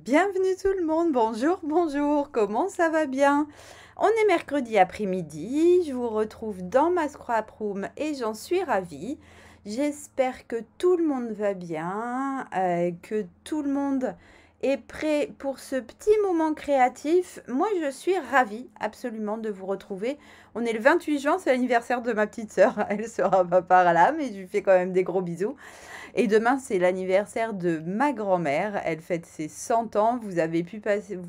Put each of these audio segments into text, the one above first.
Bienvenue tout le monde, bonjour, bonjour, comment ça va bien? On est mercredi après-midi, je vous retrouve dans ma scrap room et j'en suis ravie. J'espère que tout le monde va bien, que tout le monde est prêt pour ce petit moment créatif. Moi, je suis ravie absolument de vous retrouver. On est le 28 juin, c'est l'anniversaire de ma petite sœur. Elle sera pas par là, mais je lui fais quand même des gros bisous. Et demain, c'est l'anniversaire de ma grand-mère. Elle fête ses 100 ans. Vous avez pu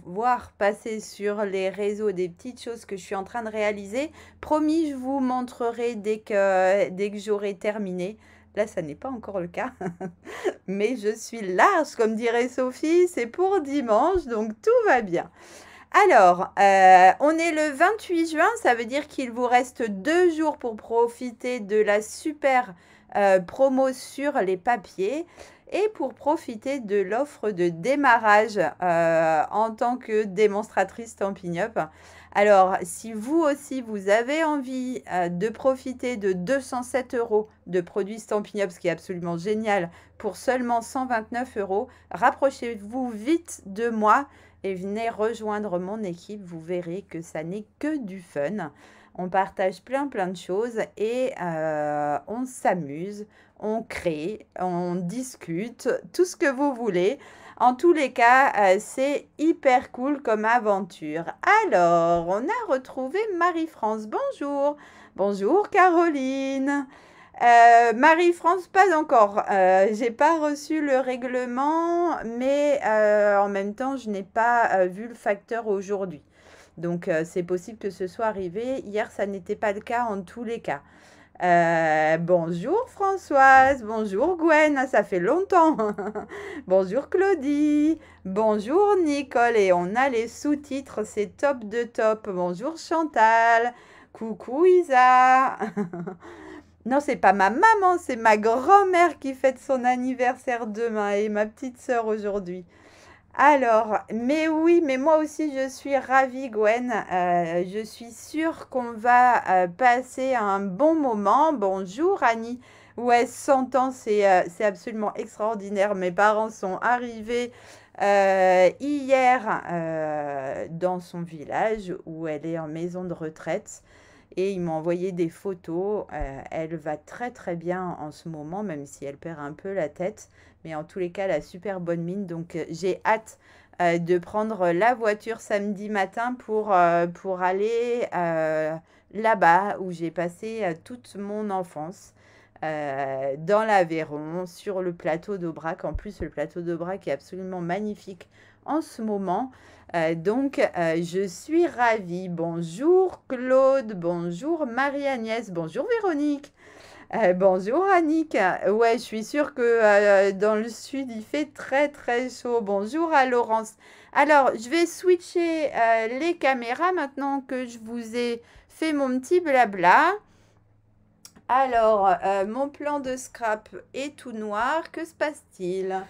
voir passer sur les réseaux des petites choses que je suis en train de réaliser. Promis, je vous montrerai dès que j'aurai terminé. Là, ça n'est pas encore le cas. Mais je suis large, comme dirait Sophie. C'est pour dimanche, donc tout va bien. Alors, on est le 28 juin, ça veut dire qu'il vous reste 2 jours pour profiter de la super promo sur les papiers et pour profiter de l'offre de démarrage en tant que démonstratrice Stampin' Up. Alors, si vous aussi, vous avez envie de profiter de 207 € de produits Stampin' Up, ce qui est absolument génial, pour seulement 129 €, rapprochez-vous vite de moi et venez rejoindre mon équipe. Vous verrez que ça n'est que du fun. On partage plein de choses et on s'amuse, on crée, on discute, tout ce que vous voulez. En tous les cas, c'est hyper cool comme aventure. Alors, on a retrouvé Marie-France. Bonjour. Bonjour Caroline. Marie-France, pas encore. J'ai pas reçu le règlement, mais en même temps, je n'ai pas vu le facteur aujourd'hui. Donc, c'est possible que ce soit arrivé. Hier, ça n'était pas le cas en tous les cas. Bonjour Françoise, bonjour Gwen, ah, ça fait longtemps. Bonjour Claudie, bonjour Nicole, et on a les sous-titres, c'est top de top. Bonjour Chantal, coucou Isa. Non, c'est pas ma maman, c'est ma grand-mère qui fête son anniversaire demain et ma petite sœur aujourd'hui. Alors, mais oui, mais moi aussi je suis ravie Gwen. Je suis sûre qu'on va passer un bon moment. Bonjour Annie. Ouais, 100 ans, c'est absolument extraordinaire. Mes parents sont arrivés hier dans son village où elle est en maison de retraite. Et ils m'ont envoyé des photos. Elle va très bien en ce moment, même si elle perd un peu la tête. Mais en tous les cas, elle a super bonne mine. Donc, j'ai hâte de prendre la voiture samedi matin pour aller là-bas où j'ai passé toute mon enfance. Dans l'Aveyron, sur le plateau d'Aubrac. En plus, le plateau d'Aubrac est absolument magnifique en ce moment. Je suis ravie. Bonjour Claude, bonjour Marie-Agnès, bonjour Véronique, bonjour Annick. Ouais, je suis sûre que dans le sud, il fait très chaud. Bonjour à Laurence. Alors, je vais switcher les caméras maintenant que je vous ai fait mon petit blabla. Alors, mon plan de scrap est tout noir. Que se passe-t-il?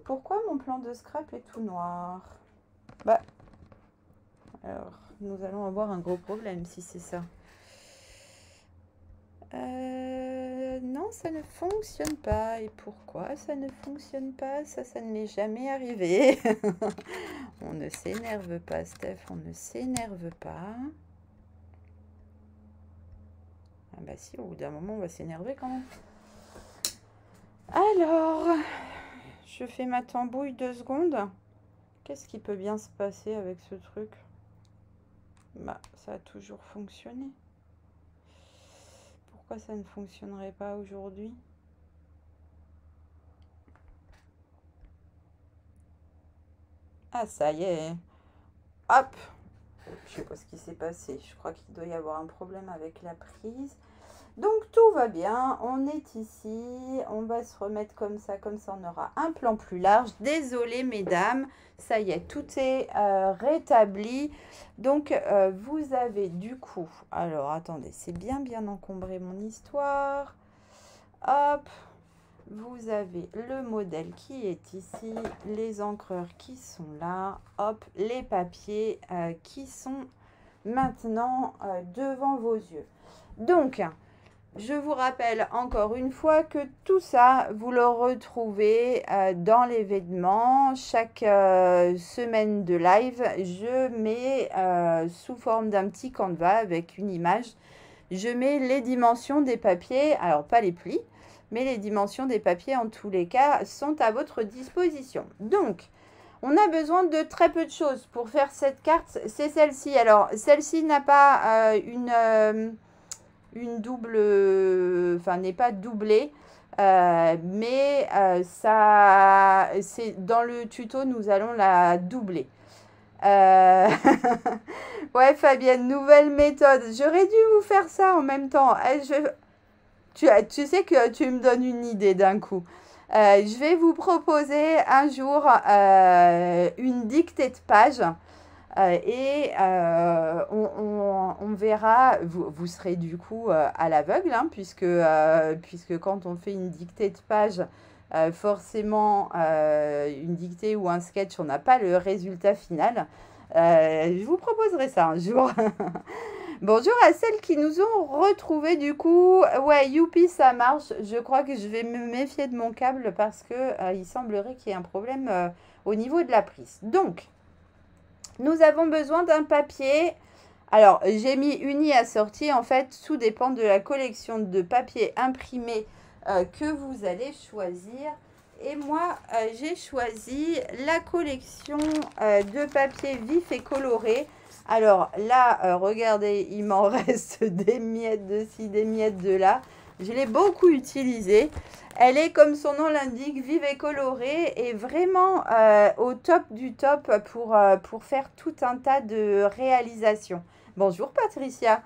Pourquoi mon plan de scrap est tout noir? Bah, alors, nous allons avoir un gros problème si c'est ça. Non, ça ne fonctionne pas. Et pourquoi ça ne fonctionne pas? Ça ne m'est jamais arrivé. On ne s'énerve pas, Steph, on ne s'énerve pas. Ah bah si, au bout d'un moment, on va s'énerver quand même. Alors, je fais ma tambouille 2 secondes. Qu'est-ce qui peut bien se passer avec ce truc? Bah, ça a toujours fonctionné. Pourquoi ça ne fonctionnerait pas aujourd'hui? Ah, ça y est. Hop! Je sais pas ce qui s'est passé. Je crois qu'il doit y avoir un problème avec la prise. Donc tout va bien, on est ici, on va se remettre comme ça on aura un plan plus large. Désolée mesdames, ça y est, tout est rétabli. Donc vous avez du coup, alors attendez, c'est bien encombré mon histoire. Hop, vous avez le modèle qui est ici, les encreurs qui sont là, hop, les papiers qui sont maintenant devant vos yeux. Donc, Je vous rappelle encore une fois que tout ça, vous le retrouvez dans l'événement. Chaque semaine de live, je mets sous forme d'un petit canevas avec une image, je mets les dimensions des papiers, alors pas les plis, mais les dimensions des papiers en tous les cas sont à votre disposition. Donc, on a besoin de très peu de choses pour faire cette carte, c'est celle-ci. Alors, celle-ci n'a pas une double, enfin n'est pas doublée, mais ça, c'est dans le tuto, nous allons la doubler. Ouais, Fabienne, nouvelle méthode. J'aurais dû vous faire ça en même temps. Tu sais que tu me donnes une idée d'un coup. Je vais vous proposer un jour une dictée de page. On verra, vous serez du coup à l'aveugle, hein, puisque quand on fait une dictée de page, forcément une dictée ou un sketch, on n'a pas le résultat final. Je vous proposerai ça un jour. Bonjour à celles qui nous ont retrouvés du coup. Ouais, youpi, ça marche. Je crois que je vais me méfier de mon câble parce que il semblerait qu'il y ait un problème au niveau de la prise. Donc, nous avons besoin d'un papier. Alors, j'ai mis uni assorti. En fait, tout dépend de la collection de papier imprimé que vous allez choisir. Et moi, j'ai choisi la collection de papier vif et coloré. Alors là, regardez, il m'en reste des miettes de ci, des miettes de là. Je l'ai beaucoup utilisée. Elle est, comme son nom l'indique, vive et colorée et vraiment au top du top pour faire tout un tas de réalisations. Bonjour Patricia.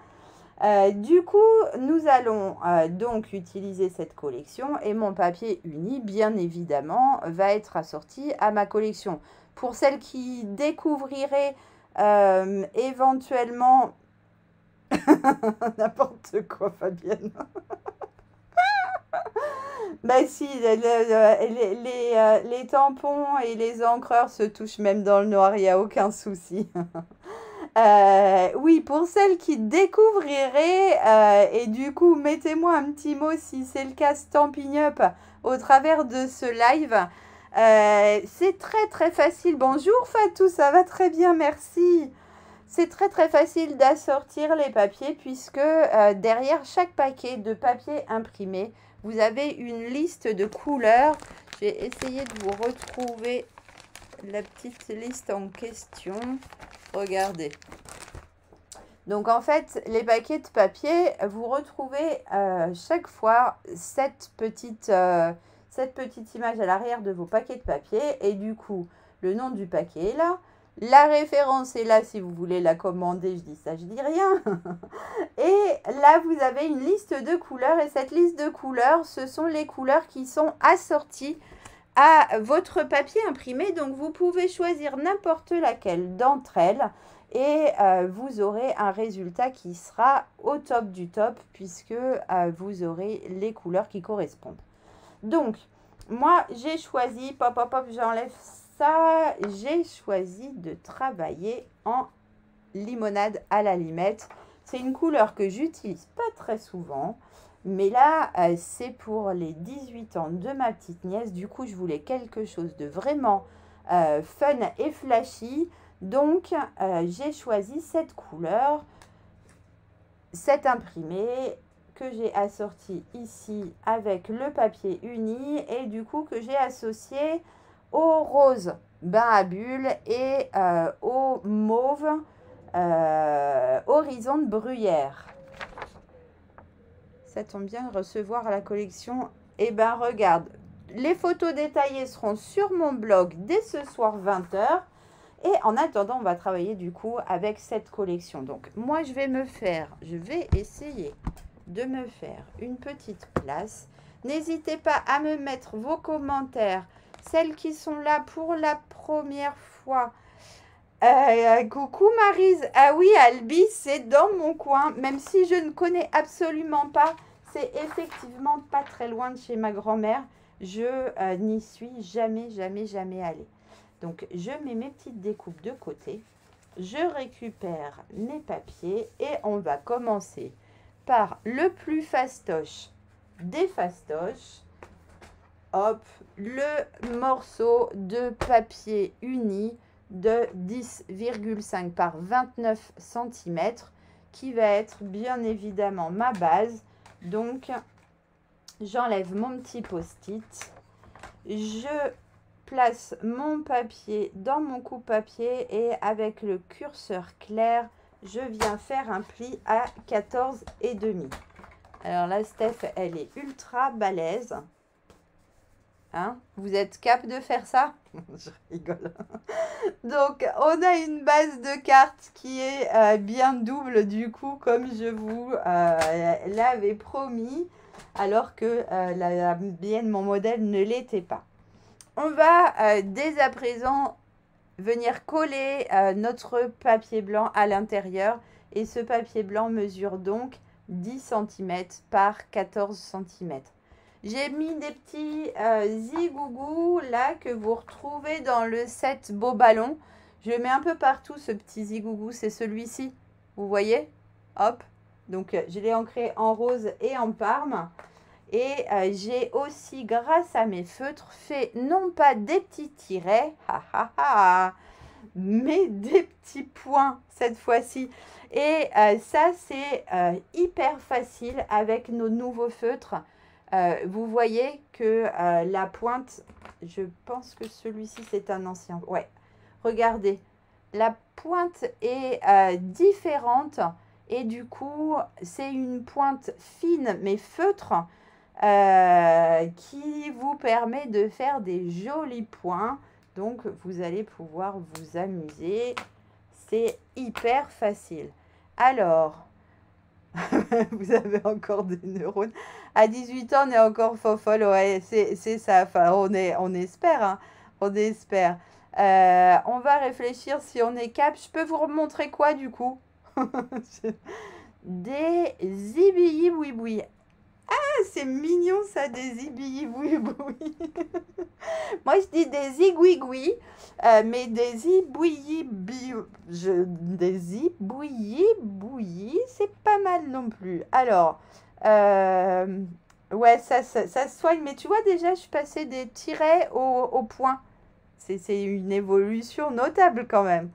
Du coup, nous allons donc utiliser cette collection et mon papier uni, bien évidemment, va être assorti à ma collection. Pour celles qui découvriraient éventuellement n'importe quoi, Fabienne. Bah si, les tampons et les encreurs se touchent même dans le noir, il n'y a aucun souci. Oui, pour celles qui découvriraient, et du coup, mettez-moi un petit mot si c'est le cas, Stampin' Up, au travers de ce live. C'est très très facile. Bonjour Fatou, ça va très bien, merci. C'est très très facile d'assortir les papiers puisque derrière chaque paquet de papier imprimé, vous avez une liste de couleurs. Je vais essayer de vous retrouver la petite liste en question. Regardez. Donc en fait, les paquets de papier, vous retrouvez chaque fois cette petite image à l'arrière de vos paquets de papier. Et du coup, le nom du paquet est là. La référence est là si vous voulez la commander. Je dis ça, je dis rien. Et là, vous avez une liste de couleurs. Et cette liste de couleurs, ce sont les couleurs qui sont assorties à votre papier imprimé. Donc, vous pouvez choisir n'importe laquelle d'entre elles. Et vous aurez un résultat qui sera au top du top puisque vous aurez les couleurs qui correspondent. Donc, moi, j'ai choisi, pop, pop, pop, j'enlève ça. J'ai choisi de travailler en limonade à la limette. C'est une couleur que j'utilise pas très souvent. Mais là, c'est pour les 18 ans de ma petite nièce. Du coup, je voulais quelque chose de vraiment fun et flashy. Donc, j'ai choisi cette couleur, cet imprimé que j'ai assorti ici avec le papier uni et du coup que j'ai associé au rose bain à bulles et au mauve horizon de bruyère. Ça tombe bien de recevoir la collection. Eh ben regarde, les photos détaillées seront sur mon blog dès ce soir 20 h. Et en attendant, on va travailler du coup avec cette collection. Donc, moi, je vais essayer de me faire une petite place. N'hésitez pas à me mettre vos commentaires, celles qui sont là pour la première fois. Coucou Maryse. Ah oui, Albi, c'est dans mon coin. Même si je ne connais absolument pas, c'est effectivement pas très loin de chez ma grand-mère. Je n'y suis jamais allée. Donc, je mets mes petites découpes de côté. Je récupère mes papiers et on va commencer par le plus fastoche des fastoches. Hop, le morceau de papier uni de 10,5 par 29 cm qui va être bien évidemment ma base. Donc, j'enlève mon petit post-it. Je place mon papier dans mon coupe-papier et avec le curseur clair, je viens faire un pli à 14,5. Alors là, Steph, elle est ultra balèze. Hein? Vous êtes cap de faire ça? Je rigole. Donc, on a une base de cartes qui est bien double du coup, comme je vous l'avais promis, alors que la mienne, mon modèle, ne l'était pas. On va dès à présent venir coller notre papier blanc à l'intérieur. Et ce papier blanc mesure donc 10 cm par 14 cm. J'ai mis des petits zigougous là que vous retrouvez dans le set Beau Ballon. Je le mets un peu partout ce petit zigougou, c'est celui-ci. Vous voyez? Hop. Donc je l'ai ancré en rose et en parme. Et j'ai aussi, grâce à mes feutres, fait non pas des petits tirets, mais des petits points cette fois-ci. Et ça, c'est hyper facile avec nos nouveaux feutres. Vous voyez que la pointe, je pense que celui-ci, c'est un ancien. Ouais, regardez, la pointe est différente. Et du coup, c'est une pointe fine, mais feutre, qui vous permet de faire des jolis points. Donc, vous allez pouvoir vous amuser. C'est hyper facile. Alors, vous avez encore des neurones. À 18 ans, on est encore fofolle. Ouais, c'est ça. Enfin, on espère. Hein, on espère. On va réfléchir si on est cap. Je peux vous remontrer quoi, du coup? Des zibillis-boui-boui. C'est mignon ça, des zibillis-boui-boui. Moi je dis des zigouigouis, mais des zibouillis-bouillis, c'est pas mal non plus. Alors, ouais, ça se soigne, mais tu vois déjà, je suis passée des tirets au point. C'est une évolution notable quand même.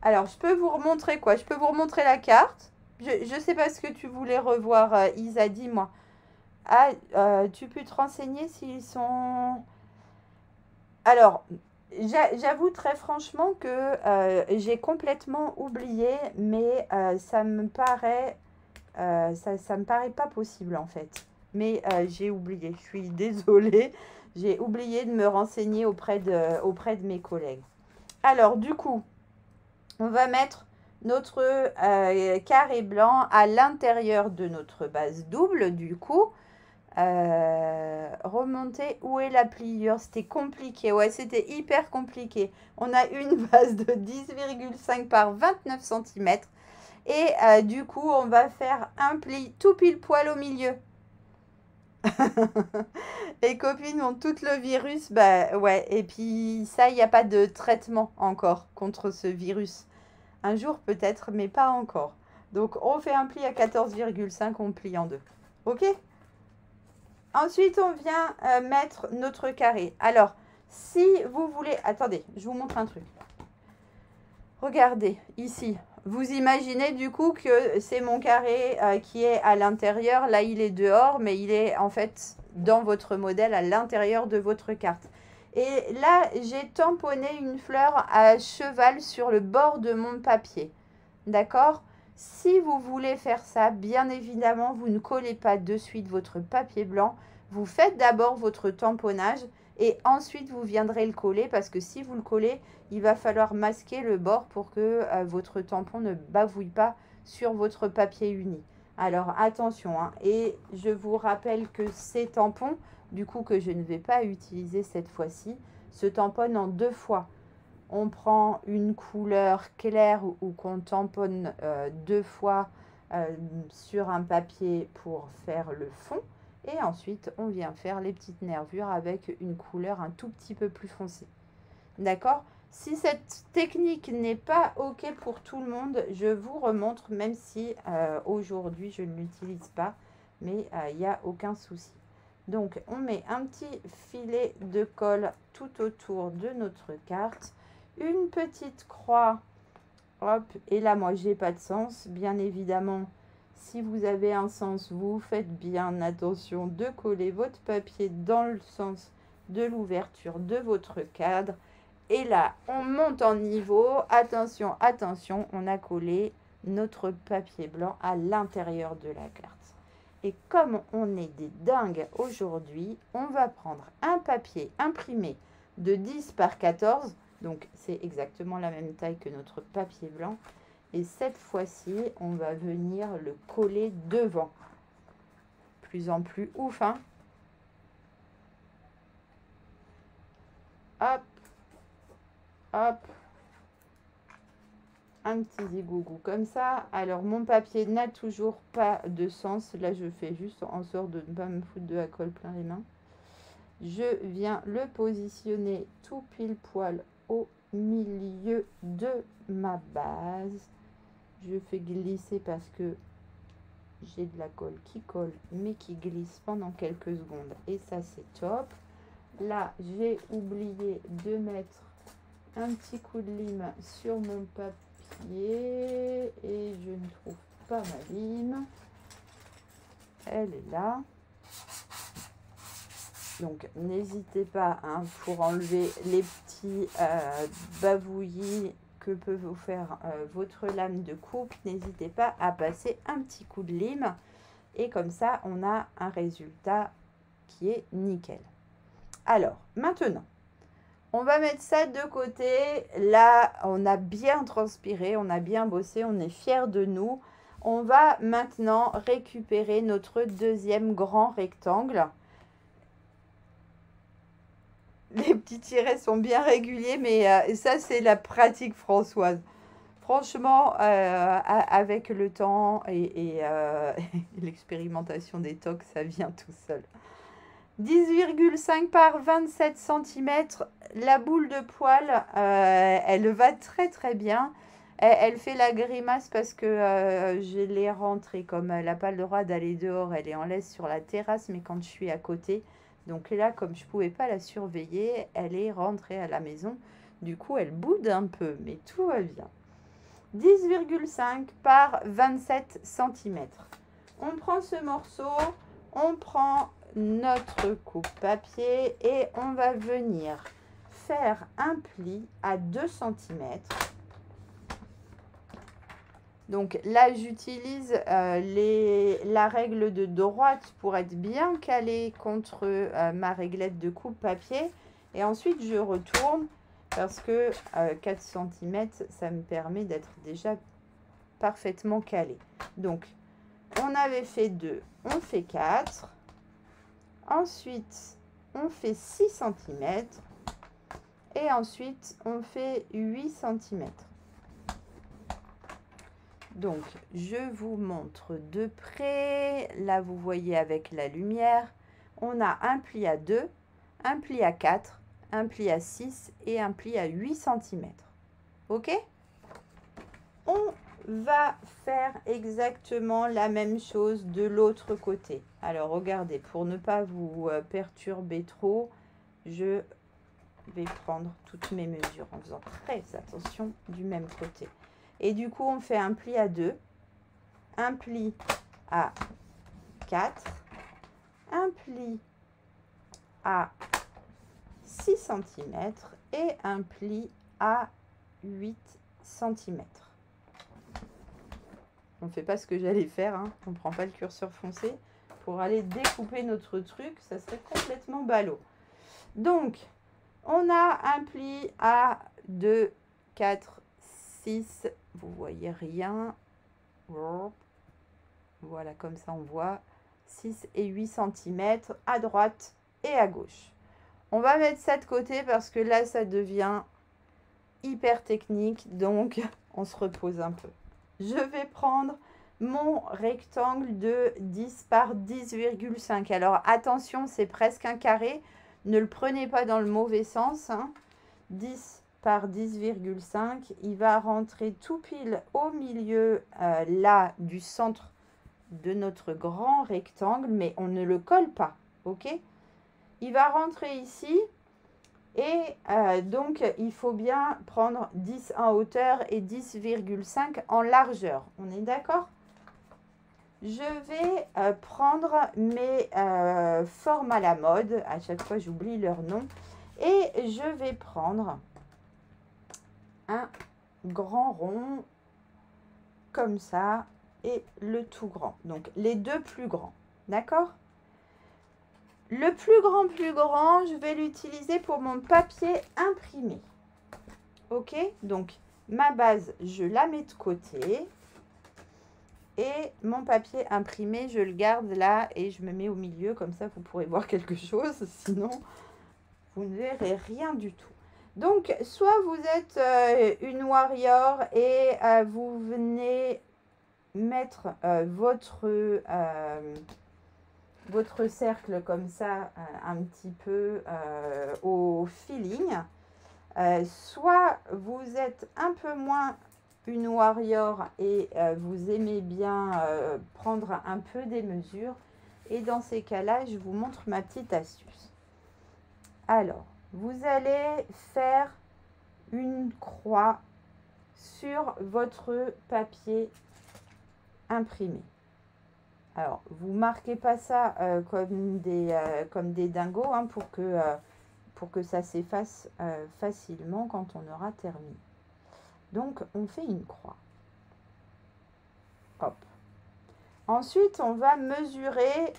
Alors, je peux vous remontrer quoi? Je peux vous remontrer la carte. Je ne sais pas ce que tu voulais revoir, Isa, dis-moi. Ah, tu peux te renseigner s'ils sont... Alors, j'avoue très franchement que j'ai complètement oublié, mais ça me paraît pas possible en fait. Mais j'ai oublié, je suis désolée. J'ai oublié de me renseigner auprès de mes collègues. Alors, du coup, on va mettre notre carré blanc à l'intérieur de notre base double, du coup. Remonter, où est la pliure? C'était compliqué, ouais, c'était hyper compliqué. On a une base de 10,5 par 29 cm. Et du coup, on va faire un pli tout pile poil au milieu. Les copines ont tout le virus, bah ouais, et puis ça, il n'y a pas de traitement encore contre ce virus. Un jour peut-être, mais pas encore. Donc on fait un pli à 14,5, on plie en deux. Ok? Ensuite, on vient mettre notre carré. Alors, si vous voulez... Attendez, je vous montre un truc. Regardez, ici. Vous imaginez du coup que c'est mon carré qui est à l'intérieur. Là, il est dehors, mais il est en fait dans votre modèle, à l'intérieur de votre carte. Et là, j'ai tamponné une fleur à cheval sur le bord de mon papier. D'accord ? Si vous voulez faire ça, bien évidemment, vous ne collez pas de suite votre papier blanc. Vous faites d'abord votre tamponnage et ensuite vous viendrez le coller parce que si vous le collez, il va falloir masquer le bord pour que votre tampon ne bavouille pas sur votre papier uni. Alors attention, hein, et je vous rappelle que ces tampons, du coup que je ne vais pas utiliser cette fois-ci, se tamponnent en deux fois. On prend une couleur claire ou qu'on tamponne deux fois sur un papier pour faire le fond. Et ensuite, on vient faire les petites nervures avec une couleur un tout petit peu plus foncée. D'accord? Si cette technique n'est pas OK pour tout le monde, je vous remontre, même si aujourd'hui je ne l'utilise pas, mais il n'y a aucun souci. Donc, on met un petit filet de colle tout autour de notre carte, une petite croix, hop, et là, moi, j'ai pas de sens, bien évidemment. Si vous avez un sens, vous faites bien attention de coller votre papier dans le sens de l'ouverture de votre cadre. Et là, on monte en niveau. Attention, attention, on a collé notre papier blanc à l'intérieur de la carte. Et comme on est des dingues aujourd'hui, on va prendre un papier imprimé de 10 par 14. Donc, c'est exactement la même taille que notre papier blanc. Et cette fois-ci, on va venir le coller devant. Plus en plus ouf, hein? Hop, hop, un petit zigougou comme ça. Alors, mon papier n'a toujours pas de sens. Là, je fais juste en sorte de ne pas me foutre de la colle plein les mains. Je viens le positionner tout pile poil au milieu de ma base. Je fais glisser parce que j'ai de la colle qui colle, mais qui glisse pendant quelques secondes. Et ça, c'est top. Là, j'ai oublié de mettre un petit coup de lime sur mon papier et je ne trouve pas ma lime. Elle est là. Donc, n'hésitez pas hein, pour enlever les petits bavouillis que peut vous faire votre lame de coupe. N'hésitez pas à passer un petit coup de lime. Et comme ça, on a un résultat qui est nickel. Alors, maintenant, on va mettre ça de côté. Là, on a bien transpiré, on a bien bossé, on est fiers de nous. On va maintenant récupérer notre deuxième grand rectangle. Les petits tirets sont bien réguliers, mais ça, c'est la pratique Françoise. Franchement, avec le temps et l'expérimentation des tocs, ça vient tout seul. 10,5 par 27 cm. La boule de poil, elle va très très bien. Elle fait la grimace parce que je l'ai rentrée. Comme elle n'a pas le droit d'aller dehors, elle est en laisse sur la terrasse, mais quand je suis à côté... Donc là, comme je ne pouvais pas la surveiller, elle est rentrée à la maison. Du coup, elle boude un peu, mais tout va bien. 10,5 par 27 cm. On prend ce morceau, on prend notre coupe-papier et on va venir faire un pli à 2 cm. Donc là, j'utilise la règle de droite pour être bien calée contre ma réglette de coupe-papier. Et ensuite, je retourne parce que 4 cm, ça me permet d'être déjà parfaitement calé. Donc, on avait fait 2, on fait 4. Ensuite, on fait 6 cm. Et ensuite, on fait 8 cm. Donc, je vous montre de près. Là, vous voyez avec la lumière, on a un pli à 2, un pli à 4, un pli à 6 et un pli à 8 cm. OK? On va faire exactement la même chose de l'autre côté. Alors, regardez, pour ne pas vous perturber trop, je vais prendre toutes mes mesures en faisant très attention du même côté. Et du coup, on fait un pli à 2, un pli à 4, un pli à 6 cm et un pli à 8 cm. On ne fait pas ce que j'allais faire, hein. On ne prend pas le curseur foncé pour aller découper notre truc, ça serait complètement ballot. Donc, on a un pli à 2, 4, 6, vous voyez rien. Voilà, comme ça on voit 6 et 8 cm à droite et à gauche. On va mettre ça de côté parce que là, ça devient hyper technique. Donc, on se repose un peu. Je vais prendre mon rectangle de 10 par 10,5. Alors, attention, c'est presque un carré. Ne le prenez pas dans le mauvais sens. Hein. 10 par 10,5. Il va rentrer tout pile au milieu, là, du centre de notre grand rectangle, mais on ne le colle pas, ok? Il va rentrer ici et donc il faut bien prendre 10 en hauteur et 10,5 en largeur. On est d'accord? Je vais prendre mes formes à la mode. À chaque fois, j'oublie leur nom. Et je vais prendre un grand rond comme ça et le tout grand. Donc, les deux plus grands. D'accord? Le plus grand, je vais l'utiliser pour mon papier imprimé. Ok? Donc, ma base, je la mets de côté. Et mon papier imprimé, je le garde là et je me mets au milieu. Comme ça, vous pourrez voir quelque chose. Sinon, vous ne verrez rien du tout. Donc, soit vous êtes une warrior et vous venez mettre votre cercle comme ça, un petit peu au feeling. Soit vous êtes un peu moins une warrior et vous aimez bien prendre un peu des mesures. Et dans ces cas-là, je vous montre ma petite astuce. Alors, vous allez faire une croix sur votre papier imprimé. Alors, vous marquez pas ça comme des dingos hein, pour que ça s'efface facilement quand on aura terminé. Donc, on fait une croix. Hop. Ensuite, on va mesurer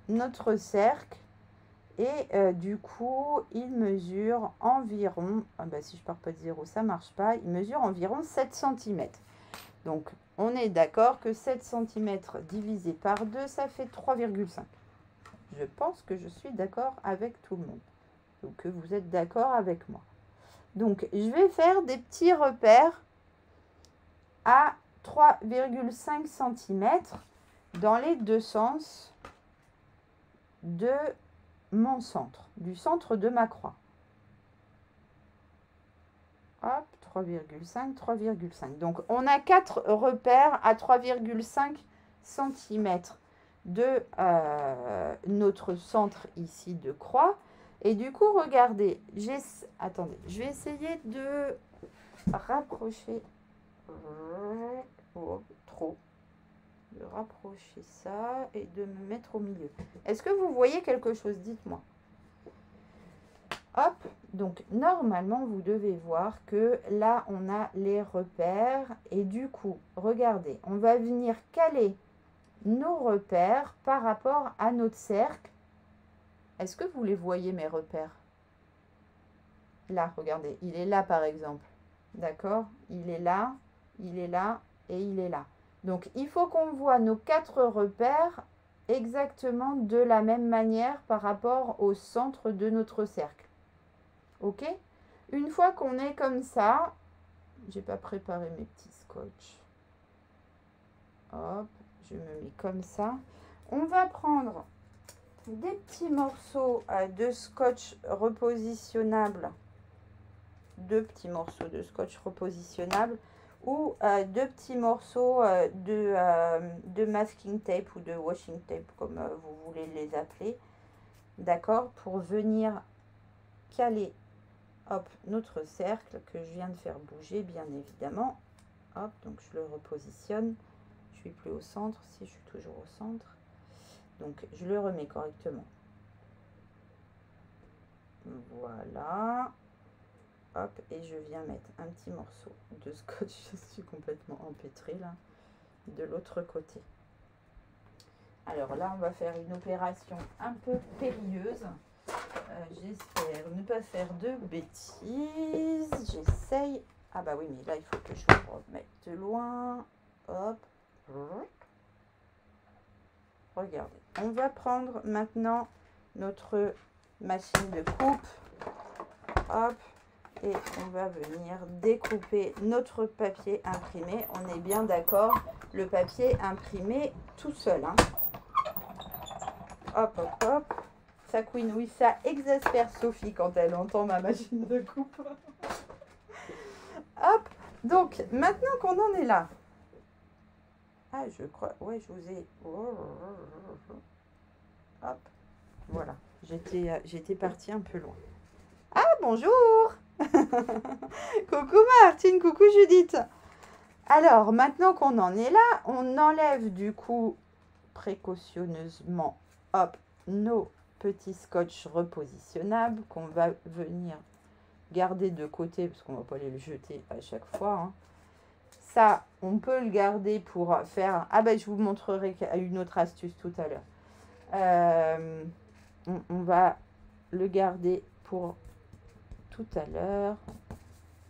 notre cercle. Et du coup, il mesure environ, si je pars pas de 0, ça marche pas, il mesure environ 7 cm. Donc, on est d'accord que 7 cm divisé par 2, ça fait 3,5. Je pense que je suis d'accord avec tout le monde. Donc, que vous êtes d'accord avec moi. Donc, je vais faire des petits repères à 3,5 cm dans les deux sens de mon centre, du centre de ma croix. Hop, 3,5, 3,5. Donc, on a 4 repères à 3,5 cm de notre centre ici de croix. Et du coup, regardez, attendez, je vais essayer de rapprocher, trop, de rapprocher ça et de me mettre au milieu. Est-ce que vous voyez quelque chose? Dites-moi. Hop, donc normalement, vous devez voir que là, on a les repères. Et du coup, regardez, on va venir caler nos repères par rapport à notre cercle. Est-ce que vous les voyez, mes repères? Là, regardez, il est là, par exemple. D'accord? Il est là et il est là. Donc, il faut qu'on voit nos 4 repères exactement de la même manière par rapport au centre de notre cercle. Ok? Une fois qu'on est comme ça, j'ai pas préparé mes petits scotch. Hop, je me mets comme ça. On va prendre des petits morceaux de scotch repositionnable. 2 petits morceaux de scotch repositionnable ou 2 petits morceaux de masking tape ou de washing tape, comme vous voulez les appeler. D'accord? Pour venir caler hop, notre cercle que je viens de faire bouger, bien évidemment. Hop, donc je le repositionne. Je suis plus au centre, si je suis toujours au centre. Donc, je le remets correctement. Voilà. Hop, et je viens mettre un petit morceau de scotch. Je suis complètement empêtrée là. De l'autre côté. Alors là, on va faire une opération un peu périlleuse. J'espère ne pas faire de bêtises. J'essaye. Ah bah oui, mais là, il faut que je remette de loin. Hop. Regardez. On va prendre maintenant notre machine de coupe. Hop. Et on va venir découper notre papier imprimé. On est bien d'accord. Le papier imprimé tout seul. Hein. Hop, hop, hop. Ça couinouille, ça exaspère Sophie quand elle entend ma machine de coupe. Donc, maintenant qu'on en est là. Ah, je crois... Ouais, je vous ai... Hop. Voilà. J'étais partie un peu loin. Ah, bonjour. Coucou Martine, coucou Judith. Alors, maintenant qu'on en est là, on enlève du coup précautionneusement, hop, nos petits scotch repositionnables qu'on va venir garder de côté parce qu'on va pas les jeter à chaque fois. Hein. Ça, on peut le garder pour faire... Ah ben, je vous montrerai une autre astuce tout à l'heure. On va le garder pour tout à l'heure.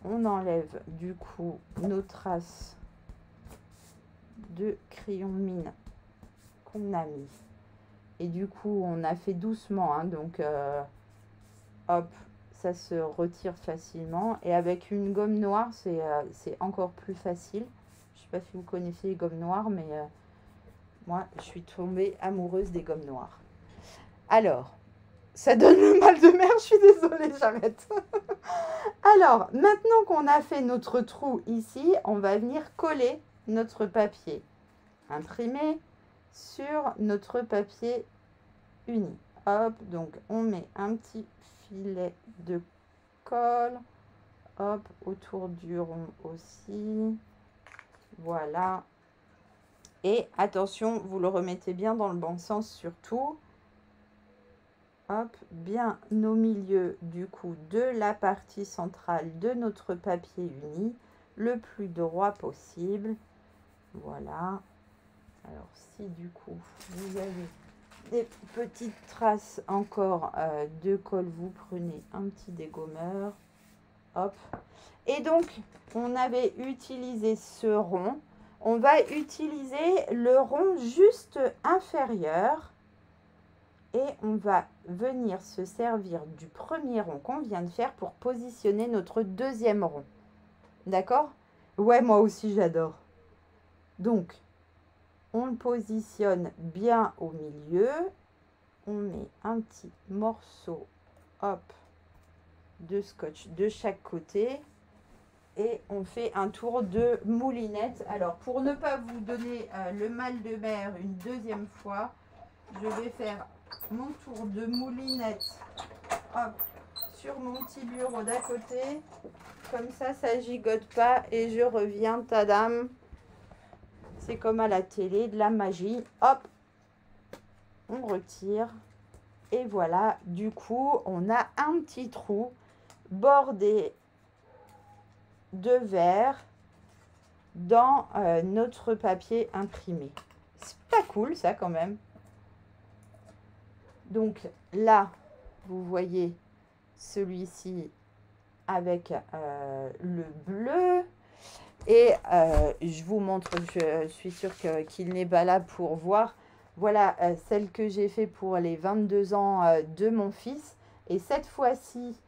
On enlève du coup nos traces de crayon mine qu'on a mis. Et du coup, on a fait doucement. Hein, donc, hop, ça se retire facilement. Et avec une gomme noire, c'est encore plus facile. Je ne sais pas si vous connaissez les gommes noires, mais moi, je suis tombée amoureuse des gommes noires. Alors, ça donne le mal de mer, je suis désolée, j'arrête. Alors, maintenant qu'on a fait notre trou ici, on va venir coller notre papier imprimé sur notre papier uni. Hop, donc on met un petit filet de colle, hop, autour du rond aussi. Voilà. Et attention, vous le remettez bien dans le bon sens surtout. Hop, bien au milieu du coup de la partie centrale de notre papier uni, le plus droit possible. Voilà. Alors si du coup vous avez des petites traces encore de colle, vous prenez un petit dégommeur. Hop. Et donc on avait utilisé ce rond. On va utiliser le rond juste inférieur. Et on va venir se servir du premier rond qu'on vient de faire pour positionner notre deuxième rond. D'accord? Ouais, moi aussi j'adore. Donc, on le positionne bien au milieu. On met un petit morceau, hop, de scotch de chaque côté. Et on fait un tour de moulinette. Alors, pour ne pas vous donner le mal de mer une deuxième fois, je vais faire mon tour de moulinette, hop, sur mon petit bureau d'à côté. Comme ça gigote pas et je reviens, tadam. C'est comme à la télé, de la magie. Hop, on retire. Et voilà, du coup, on a un petit trou bordé de verre dans notre papier imprimé. C'est pas cool ça quand même. Donc là, vous voyez celui-ci avec le bleu. Et je vous montre, je suis sûre qu'il n'est pas là pour voir. Voilà celle que j'ai fait pour les 22 ans de mon fils. Et cette fois-ci,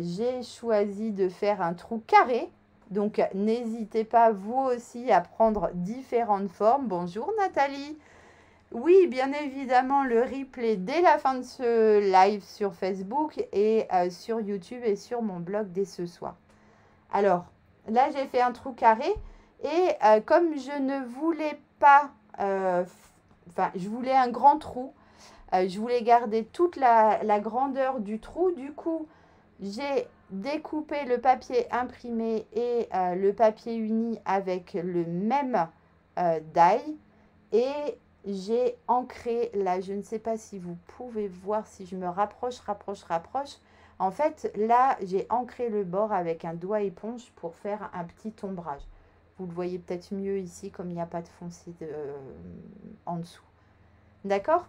j'ai choisi de faire un trou carré. Donc, n'hésitez pas, vous aussi, à prendre différentes formes. Bonjour Nathalie. Oui, bien évidemment, le replay dès la fin de ce live sur Facebook et sur YouTube et sur mon blog dès ce soir. Alors, là, j'ai fait un trou carré et comme je ne voulais pas, je voulais un grand trou, je voulais garder toute la grandeur du trou. Du coup, j'ai découpé le papier imprimé et le papier uni avec le même die et j'ai ancré là, je ne sais pas si vous pouvez voir, si je me rapproche. En fait, là, j'ai ancré le bord avec un doigt éponge pour faire un petit ombrage. Vous le voyez peut-être mieux ici, comme il n'y a pas de foncé en dessous. D'accord?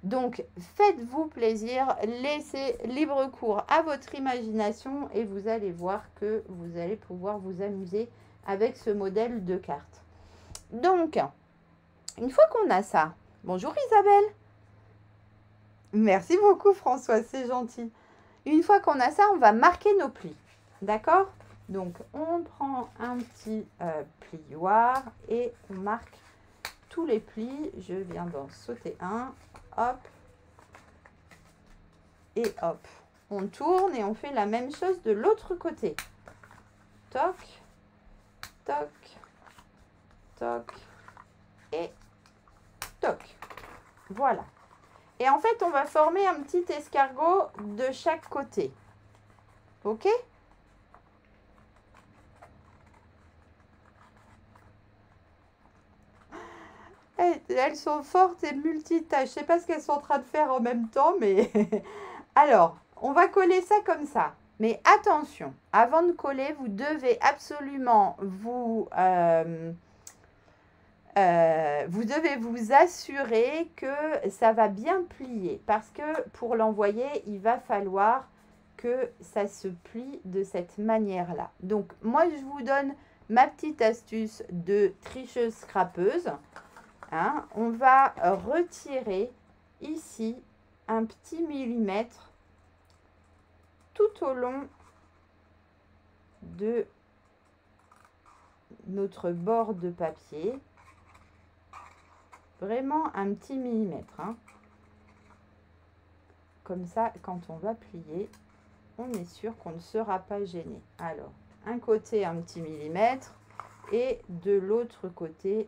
Donc, faites-vous plaisir, laissez libre cours à votre imagination et vous allez voir que vous allez pouvoir vous amuser avec ce modèle de carte. Donc, une fois qu'on a ça, bonjour Isabelle. Merci beaucoup François, c'est gentil. Une fois qu'on a ça, on va marquer nos plis. D'accord? Donc, on prend un petit plioir et on marque tous les plis. Je viens d'en sauter un. Hop. Et hop. On tourne et on fait la même chose de l'autre côté. Toc. Toc. Et toc. Voilà. Et en fait, on va former un petit escargot de chaque côté. Ok? Elles sont fortes et multitâches. Je ne sais pas ce qu'elles sont en train de faire en même temps, mais... Alors, on va coller ça comme ça. Mais attention, avant de coller, vous devez absolument vous devez vous assurer que ça va bien plier. Parce que pour l'envoyer, il va falloir que ça se plie de cette manière-là. Donc, moi, je vous donne ma petite astuce de tricheuse scrapeuse. Hein, on va retirer ici un petit millimètre tout au long de notre bord de papier. Vraiment un petit millimètre. Hein. Comme ça, quand on va plier, on est sûr qu'on ne sera pas gêné. Alors, un côté un petit millimètre et de l'autre côté,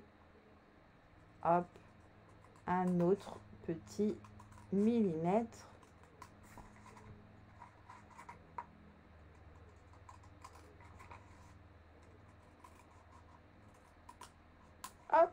hop, un autre petit millimètre. Hop.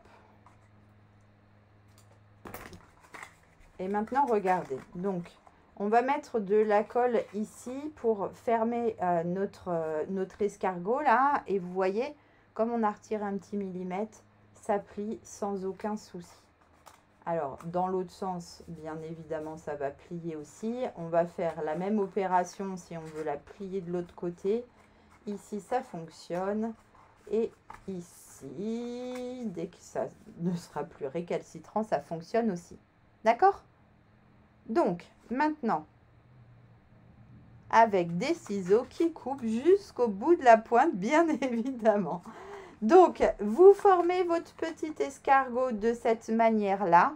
Et maintenant, regardez. Donc, on va mettre de la colle ici pour fermer notre escargot là. Et vous voyez, comme on a retiré un petit millimètre, ça plie sans aucun souci. Alors, dans l'autre sens, bien évidemment, ça va plier aussi. On va faire la même opération si on veut la plier de l'autre côté. Ici, ça fonctionne. Et ici, dès que ça ne sera plus récalcitrant, ça fonctionne aussi. D'accord? Donc, maintenant, avec des ciseaux qui coupent jusqu'au bout de la pointe, bien évidemment. Donc, vous formez votre petit escargot de cette manière-là.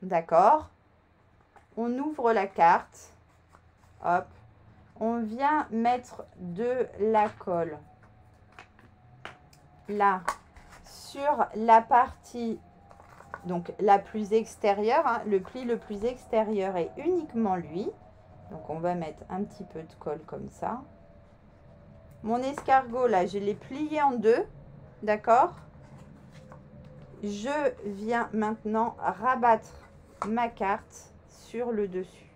D'accord? On ouvre la carte. Hop. On vient mettre de la colle là sur la partie donc la plus extérieure. Hein, le pli le plus extérieur est uniquement lui. Donc, on va mettre un petit peu de colle comme ça. Mon escargot, là, je l'ai plié en deux. D'accord? Je viens maintenant rabattre ma carte sur le dessus.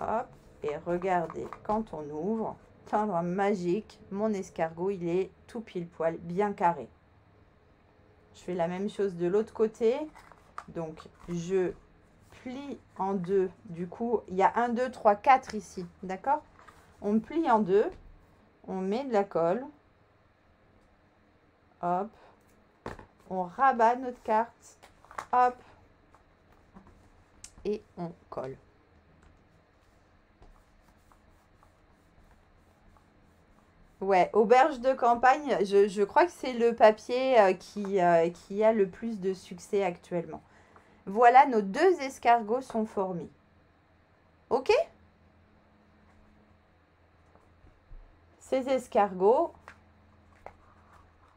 Hop. Et regardez, quand on ouvre, timbre magique, mon escargot, il est tout pile poil, bien carré. Je fais la même chose de l'autre côté. Donc, je plie en deux. Du coup, il y a 1, 2, 3, 4 ici. D'accord? On plie en deux. On met de la colle. Hop. On rabat notre carte. Hop. Et on colle. Ouais, auberge de campagne, je crois que c'est le papier qui a le plus de succès actuellement. Voilà, nos deux escargots sont formés. Ok? Ces escargots,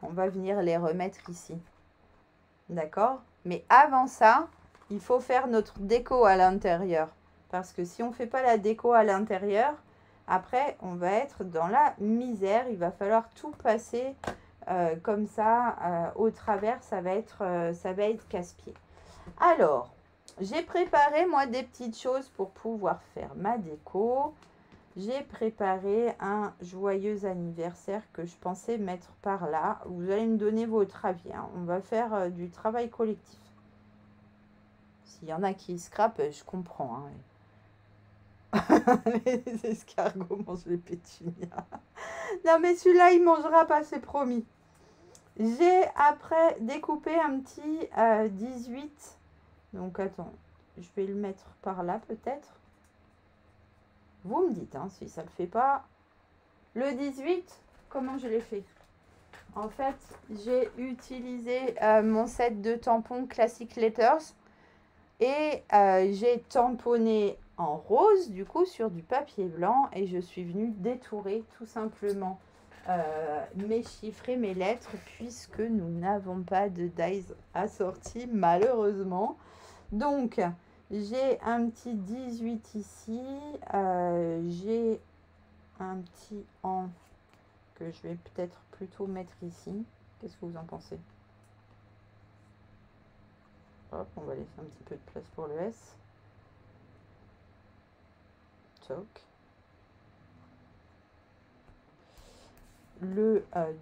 on va venir les remettre ici. D'accord? Mais avant ça, il faut faire notre déco à l'intérieur. Parce que si on ne fait pas la déco à l'intérieur, après, on va être dans la misère. Il va falloir tout passer comme ça au travers. Ça va être casse-pied. Alors, j'ai préparé, moi, des petites choses pour pouvoir faire ma déco. J'ai préparé un joyeux anniversaire que je pensais mettre par là. Vous allez me donner votre avis. Hein. On va faire du travail collectif. S'il y en a qui scrapent, je comprends. Hein. Les escargots mangent les pétunias. Non, mais celui-là, il mangera pas, c'est promis. J'ai après découpé un petit 18. Donc, attends, je vais le mettre par là peut-être. Vous me dites hein, si ça ne le fait pas. Le 18, comment je l'ai fait? En fait, j'ai utilisé mon set de tampons Classic Letters. Et j'ai tamponné en rose, du coup, sur du papier blanc. Et je suis venue détourer tout simplement mes chiffres et mes lettres puisque nous n'avons pas de dies assortis malheureusement. Donc, j'ai un petit 18 ici. J'ai un petit en que je vais peut-être plutôt mettre ici. Qu'est-ce que vous en pensez? Hop, on va laisser un petit peu de place pour le S. Choc.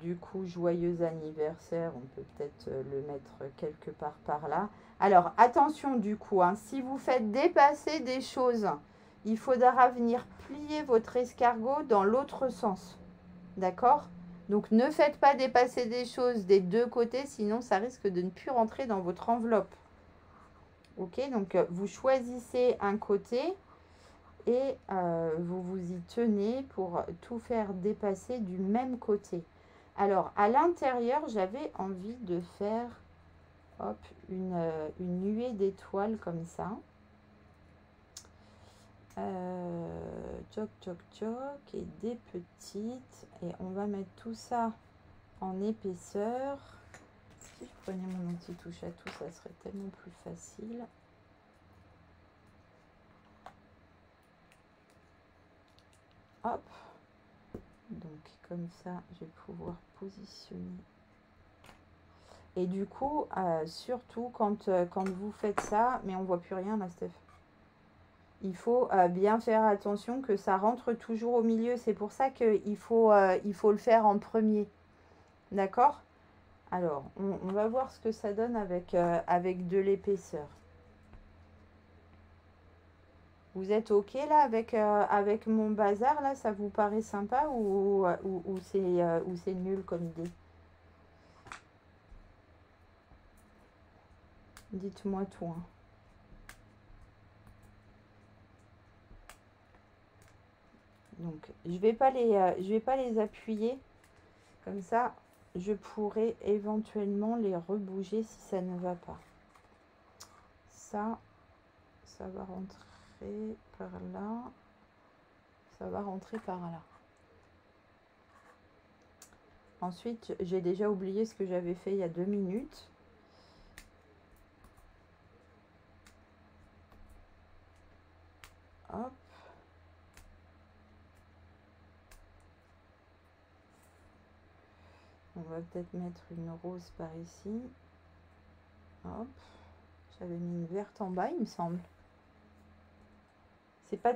Du coup, joyeux anniversaire, on peut peut-être le mettre quelque part par là. Alors, attention du coup, hein, si vous faites dépasser des choses, il faudra venir plier votre escargot dans l'autre sens. D'accord? Donc, ne faites pas dépasser des choses des deux côtés, sinon ça risque de ne plus rentrer dans votre enveloppe. Ok? Donc, vous choisissez un côté et vous vous y tenez pour tout faire dépasser du même côté. Alors, à l'intérieur, j'avais envie de faire hop, une nuée d'étoiles comme ça. Tchoc, tchoc, tchoc, et des petites. Et on va mettre tout ça en épaisseur. Si je prenais mon anti-touche à tout, ça serait tellement plus facile. Hop. Donc, comme ça, je vais pouvoir positionner. Et du coup, surtout quand vous faites ça, mais on ne voit plus rien là, Steph. Il faut bien faire attention que ça rentre toujours au milieu. C'est pour ça qu'il faut le faire en premier. D'accord? Alors, on va voir ce que ça donne avec de l'épaisseur. Vous êtes OK là avec mon bazar là? Ça vous paraît sympa ou c'est nul comme idée? Dites-moi tout. Hein. Donc, je vais pas les appuyer. Comme ça, je pourrais éventuellement les rebouger si ça ne va pas. Ça va rentrer par là. Ça va rentrer par là. Ensuite, j'ai déjà oublié ce que j'avais fait il y a 2 minutes. Hop. On va peut-être mettre une rose par ici. Hop. J'avais mis une verte en bas, il me semble. C'est pas...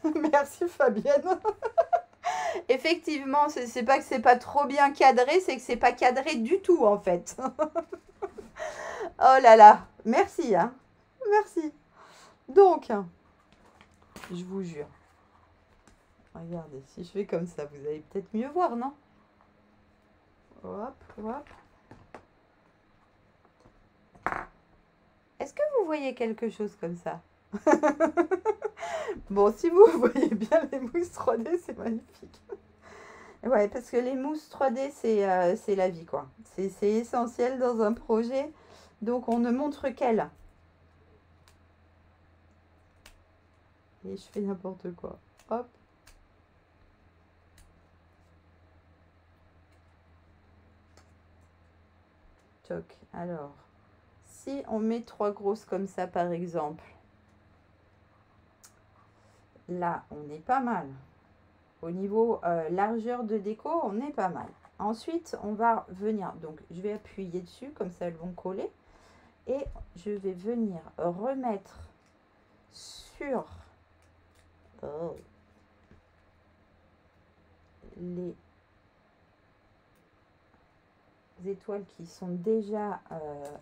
Merci Fabienne. Effectivement, c'est pas que c'est pas trop bien cadré, c'est que c'est pas cadré du tout en fait. Oh là là. Merci, hein. Merci. Donc, je vous jure. Regardez, si je fais comme ça, vous allez peut-être mieux voir, non? Hop, hop. Est-ce que vous voyez quelque chose comme ça? Bon, si vous voyez bien les mousses 3D, c'est magnifique. Ouais, parce que les mousses 3D, c'est la vie, quoi. C'est essentiel dans un projet. Donc, on ne montre qu'elle. Et je fais n'importe quoi. Hop. Choc. Alors, si on met 3 grosses comme ça, par exemple, là, on est pas mal. Au niveau largeur de déco, on est pas mal. Ensuite, on va venir, donc je vais appuyer dessus, comme ça elles vont coller. Et je vais venir remettre sur les étoiles qui sont déjà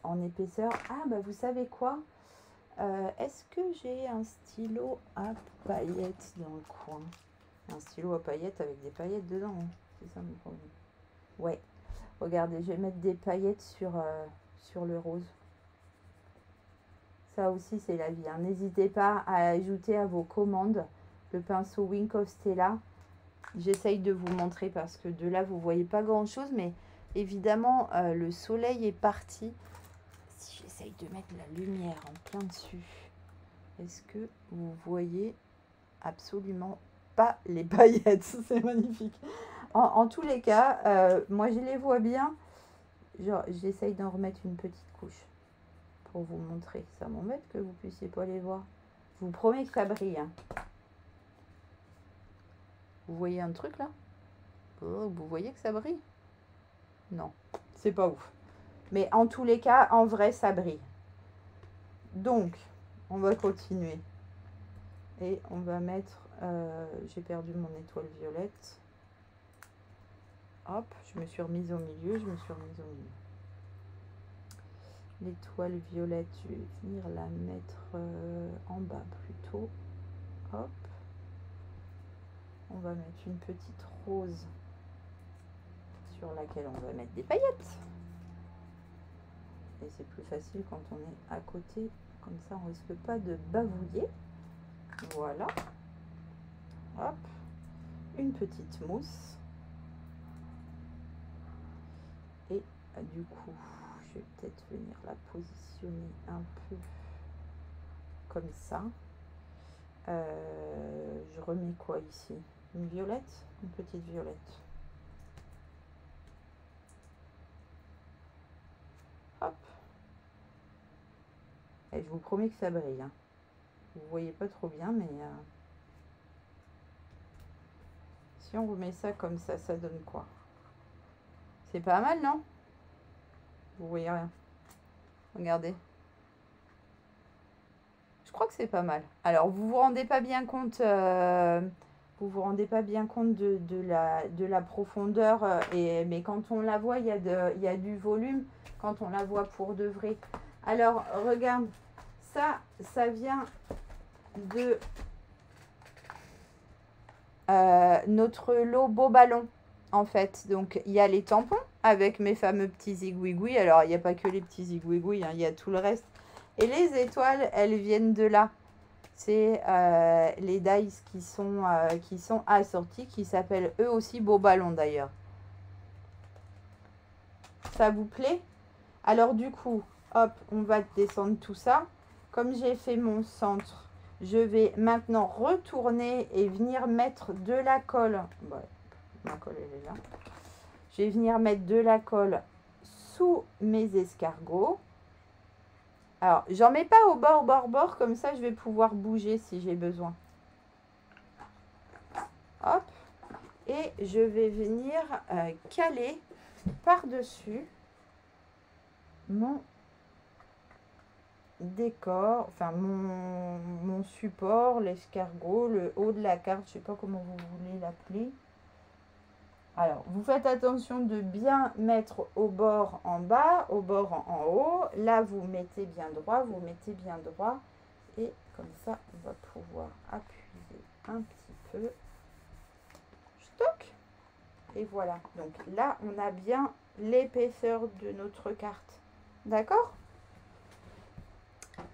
en épaisseur. Ah, bah vous savez quoi? Est-ce que j'ai un stylo à paillettes dans le coin? Un stylo à paillettes avec des paillettes dedans, hein. C'est ça mon problème. Ouais, regardez, je vais mettre des paillettes sur le rose. Ça aussi, c'est la vie, hein. N'hésitez pas à ajouter à vos commandes le pinceau Wink of Stella. J'essaye de vous montrer parce que de là, vous ne voyez pas grand-chose, mais évidemment, le soleil est parti. Si j'essaye de mettre la lumière en plein dessus, est-ce que vous voyez absolument pas les paillettes? C'est magnifique. En tous les cas, moi je les vois bien. J'essaye d'en remettre une petite couche pour vous montrer. Ça m'embête que vous puissiez pas les voir. Je vous promets que ça brille. Hein. Vous voyez un truc là? Oh, vous voyez que ça brille? Non, c'est pas ouf. Mais en tous les cas, en vrai, ça brille. Donc, on va continuer. Et on va mettre... j'ai perdu mon étoile violette. Hop, je me suis remise au milieu, L'étoile violette, je vais venir la mettre en bas plutôt. Hop. On va mettre une petite rose sur laquelle on va mettre des paillettes. Et c'est plus facile quand on est à côté. Comme ça, on risque pas de bavouiller. Voilà. Hop. Une petite mousse. Et du coup, je vais peut-être venir la positionner un peu comme ça. Je remets quoi ici? Une violette? Une petite violette. Hop. Et je vous promets que ça brille. Hein. Vous voyez pas trop bien, mais si on remet ça comme ça donne quoi? C'est pas mal, non? Vous voyez rien. Regardez. Je crois que c'est pas mal. Alors, vous vous rendez pas bien compte... vous vous rendez pas bien compte de la profondeur, mais quand on la voit, il y a du volume quand on la voit pour de vrai. Alors, regarde, ça vient de notre lot Beau Ballon, en fait. Donc, il y a les tampons avec mes fameux petits zigouigouis. Alors, il n'y a pas que les petits zigouigouis, hein, il y a tout le reste. Et les étoiles, elles viennent de là. C'est les dice qui sont assortis, qui s'appellent eux aussi Beau Ballon d'ailleurs. Ça vous plaît? Alors du coup, hop, on va descendre tout ça. Comme j'ai fait mon centre, je vais maintenant retourner et venir mettre de la colle. Ouais, ma colle elle est là. Je vais venir mettre de la colle sous mes escargots. Alors, j'en mets pas au bord, comme ça je vais pouvoir bouger si j'ai besoin. Hop. Et je vais venir caler par-dessus mon décor, enfin mon support, l'escargot, le haut de la carte, je sais pas comment vous voulez l'appeler. Alors, vous faites attention de bien mettre au bord en bas, au bord en haut. Là, vous mettez bien droit, vous mettez bien droit. Et comme ça, on va pouvoir appuyer un petit peu. Stock. Et voilà. Donc là, on a bien l'épaisseur de notre carte. D'accord?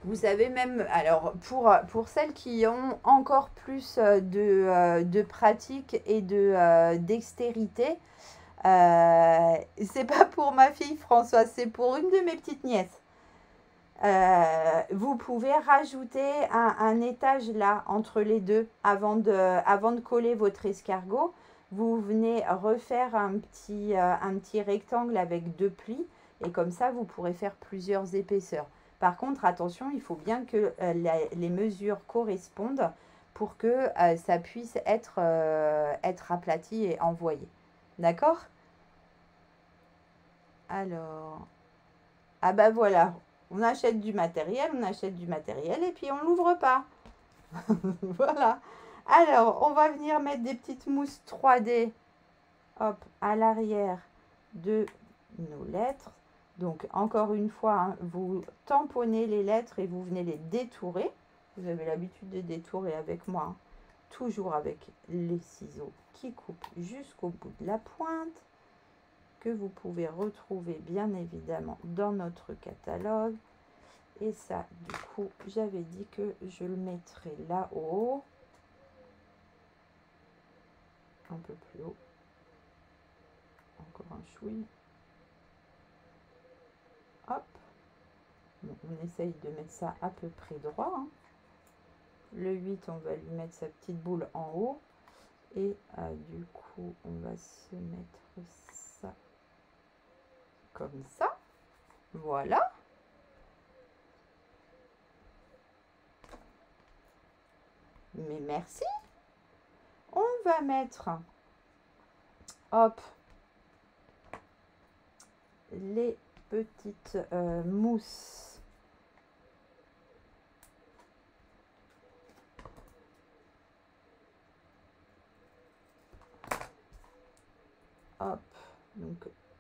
Vous avez même, alors pour celles qui ont encore plus de pratique et de dextérité, c'est pas pour ma fille Françoise, c'est pour une de mes petites nièces. Vous pouvez rajouter un étage là entre les deux avant de coller votre escargot. Vous venez refaire un petit rectangle avec 2 plis et comme ça vous pourrez faire plusieurs épaisseurs. Par contre, attention, il faut bien que les mesures correspondent pour que ça puisse être aplati et envoyé. D'accord? Alors, ah bah voilà, on achète du matériel et puis on l'ouvre pas. Voilà. Alors, on va venir mettre des petites mousses 3D, hop, à l'arrière de nos lettres. Donc, encore une fois, hein, vous tamponnez les lettres et vous venez les détourer. Vous avez l'habitude de détourer avec moi, hein, toujours avec les ciseaux qui coupent jusqu'au bout de la pointe, que vous pouvez retrouver bien évidemment dans notre catalogue. Et ça, du coup, j'avais dit que je le mettrais là-haut. Un peu plus haut. Encore un chouï. Hop. Bon, on essaye de mettre ça à peu près droit. Hein. Le 8, on va lui mettre sa petite boule en haut. Et du coup, on va se mettre ça comme ça. Voilà. Mais merci. On va mettre, hop, les petites mousses. Hop, donc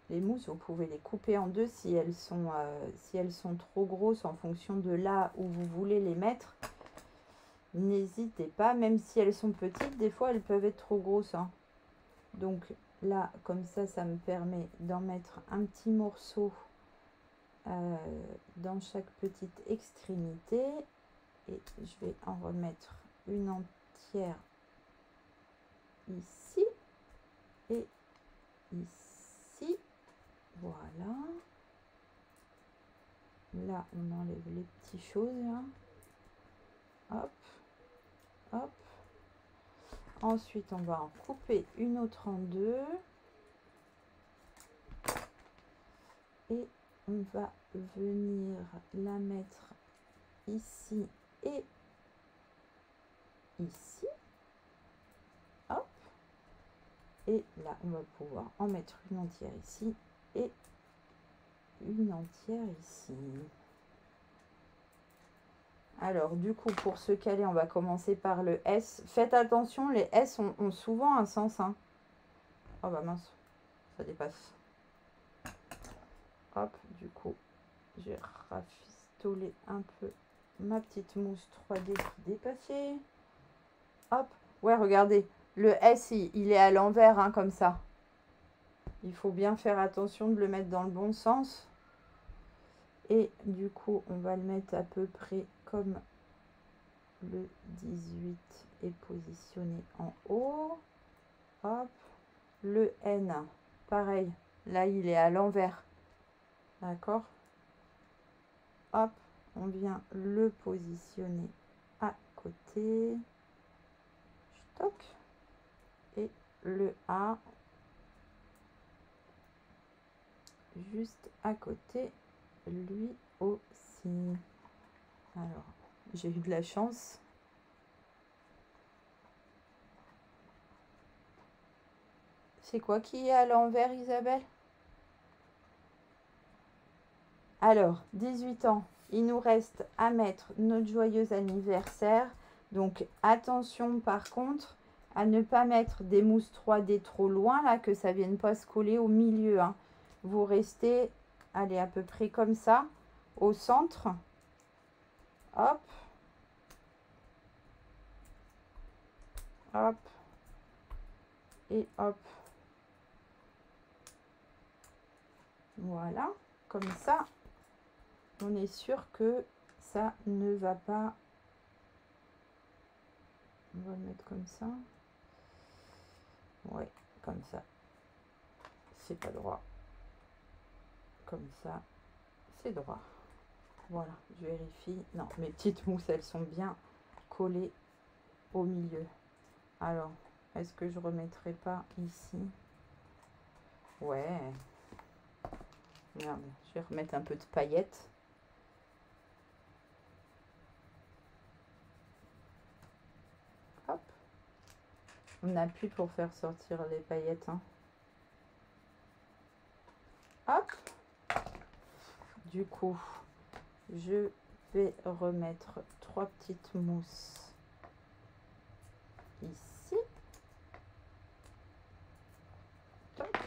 les mousses, vous pouvez les couper en deux si elles sont trop grosses en fonction de là où vous voulez les mettre. N'hésitez pas, même si elles sont petites, des fois elles peuvent être trop grosses, hein. Donc là, comme ça me permet d'en mettre un petit morceau dans chaque petite extrémité. Et je vais en remettre une entière ici et ici. Voilà. Là, on enlève les petites choses, là. Hop, hop. Ensuite, on va en couper une autre en deux. Et on va venir la mettre ici et ici. Hop. Et là, on va pouvoir en mettre une entière ici et une entière ici. Alors, du coup, pour se caler, on va commencer par le S. Faites attention, les S ont souvent un sens, hein. Oh bah mince, ça dépasse. Hop, du coup, j'ai rafistolé un peu ma petite mousse 3D qui dépassait. Hop, ouais, regardez, le S, il est à l'envers, hein, comme ça. Il faut bien faire attention de le mettre dans le bon sens. Et du coup, on va le mettre à peu près comme le 18 est positionné en haut. Hop, le N, pareil, là il est à l'envers. D'accord? Hop, on vient le positionner à côté. Stock. Et le A juste à côté, lui aussi. Alors, j'ai eu de la chance. C'est quoi qui est à l'envers, Isabelle? Alors, 18 ans, il nous reste à mettre notre joyeux anniversaire. Donc, attention par contre à ne pas mettre des mousses 3D trop loin, là, que ça ne vienne pas se coller au milieu, hein. Vous restez, allez, à peu près comme ça, au centre. Hop. Hop. Et hop. Voilà, comme ça, on est sûr que ça ne va pas. On va le mettre comme ça. Ouais, comme ça. C'est pas droit. Comme ça, c'est droit. Voilà, je vérifie. Non, mes petites mousses, elles sont bien collées au milieu. Alors, est-ce que je remettrai pas ici? Ouais. Merde, je vais remettre un peu de paillettes. Hop. On appuie pour faire sortir les paillettes, hein. Hop. Du coup, je vais remettre 3 petites mousses ici. Toc.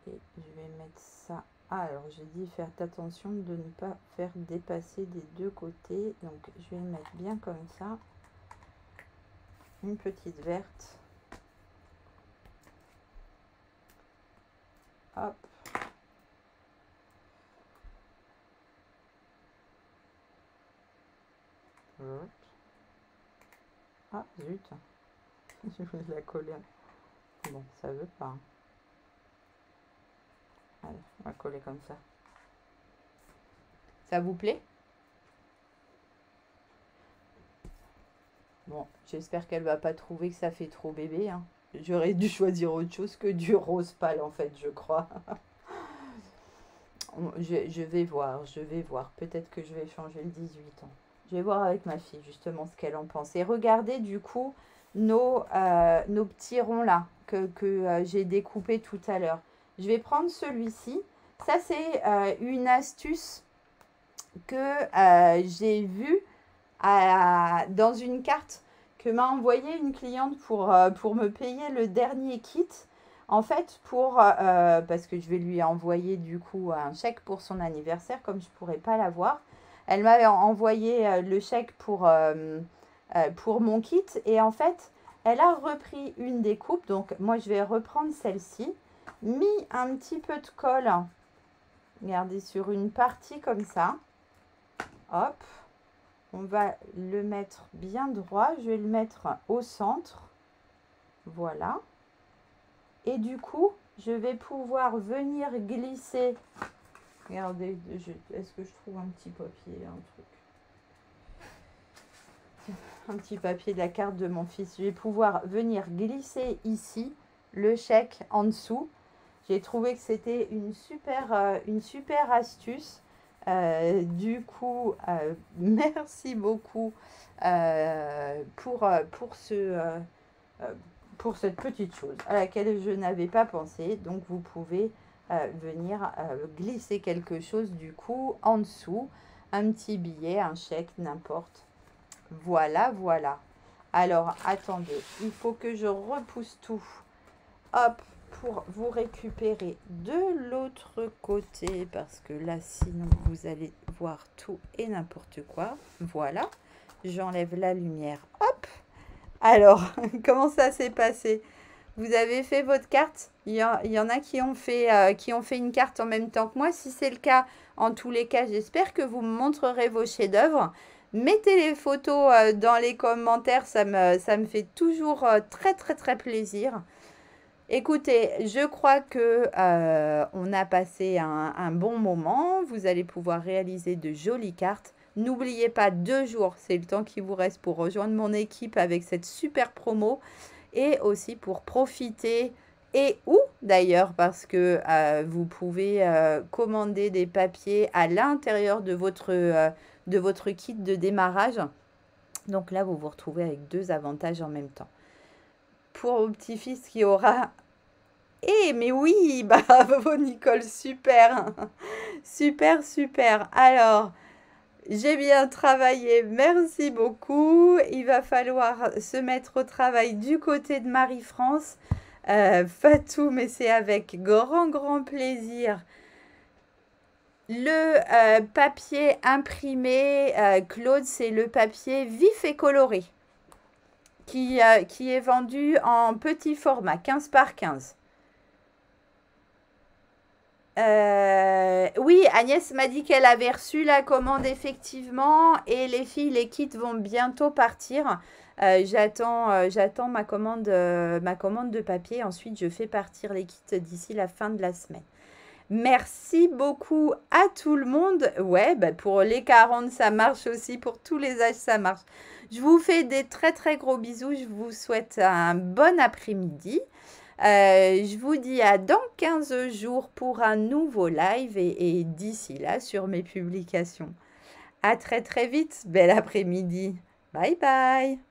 Et je vais mettre ça. Alors, j'ai dit faire attention de ne pas faire dépasser des deux côtés. Donc, je vais le mettre bien comme ça. Une petite verte. Hop. Ah, zut. Je voulais la coller. Bon, ça veut pas, hein. Allez, on va coller comme ça. Ça vous plaît? Bon, j'espère qu'elle va pas trouver que ça fait trop bébé, hein. J'aurais dû choisir autre chose que du rose pâle, en fait, je crois. Je vais voir, je vais voir. Peut-être que je vais changer le 18 ans. Je vais voir avec ma fille, justement, ce qu'elle en pense. Et regardez, du coup, nos petits ronds là, que j'ai découpés tout à l'heure. Je vais prendre celui-ci. Ça, c'est une astuce que j'ai vue dans une carte que m'a envoyée une cliente pour me payer le dernier kit. En fait, parce que je vais lui envoyer du coup un chèque pour son anniversaire, comme je ne pourrais pas l'avoir. Elle m'avait envoyé le chèque pour mon kit. Et en fait, elle a repris une découpe. Donc, moi, je vais reprendre celle-ci. Mis un petit peu de colle. Regardez, sur une partie comme ça. Hop. On va le mettre bien droit. Je vais le mettre au centre. Voilà. Et du coup, je vais pouvoir venir glisser. Regardez, est-ce que je trouve un petit papier, un truc. Un petit papier de la carte de mon fils. Je vais pouvoir venir glisser ici le chèque en dessous. J'ai trouvé que c'était une super astuce. Du coup, merci beaucoup pour cette petite chose à laquelle je n'avais pas pensé. Donc, vous pouvez venir glisser quelque chose du coup en dessous. Un petit billet, un chèque, n'importe. Voilà, voilà. Alors, attendez, il faut que je repousse tout. Hop, pour vous récupérer de l'autre côté. Parce que là, sinon, vous allez voir tout et n'importe quoi. Voilà, j'enlève la lumière. Hop. Alors, comment ça s'est passé? Vous avez fait votre carte? Il y en a qui ont fait une carte en même temps que moi. Si c'est le cas, en tous les cas, j'espère que vous me montrerez vos chefs-d'œuvre. Mettez les photos dans les commentaires, ça me fait toujours très plaisir. Écoutez, je crois que on a passé un bon moment. Vous allez pouvoir réaliser de jolies cartes. N'oubliez pas, 2 jours, c'est le temps qui vous reste pour rejoindre mon équipe avec cette super promo. Et aussi pour profiter, et où d'ailleurs, parce que vous pouvez commander des papiers à l'intérieur de votre kit de démarrage. Donc là, vous vous retrouvez avec 2 avantages en même temps. Pour mon petit-fils qui aura... Eh, mais oui, bravo Nicole, super, super. Alors, j'ai bien travaillé, merci beaucoup. Il va falloir se mettre au travail du côté de Marie-France. Fatou, mais c'est avec grand plaisir. Le papier imprimé, Claude, c'est le papier vif et coloré qui est vendu en petit format, 15 par 15. Oui, Agnès m'a dit qu'elle avait reçu la commande effectivement et les filles, les kits vont bientôt partir. J'attends ma commande de papier. Ensuite, je fais partir les kits d'ici la fin de la semaine. Merci beaucoup à tout le monde. Ouais, pour les 40, ça marche aussi. Pour tous les âges, ça marche. Je vous fais des très gros bisous. Je vous souhaite un bon après-midi. Je vous dis à dans 15 jours pour un nouveau live et d'ici là sur mes publications. À très vite. Bel après-midi. Bye bye.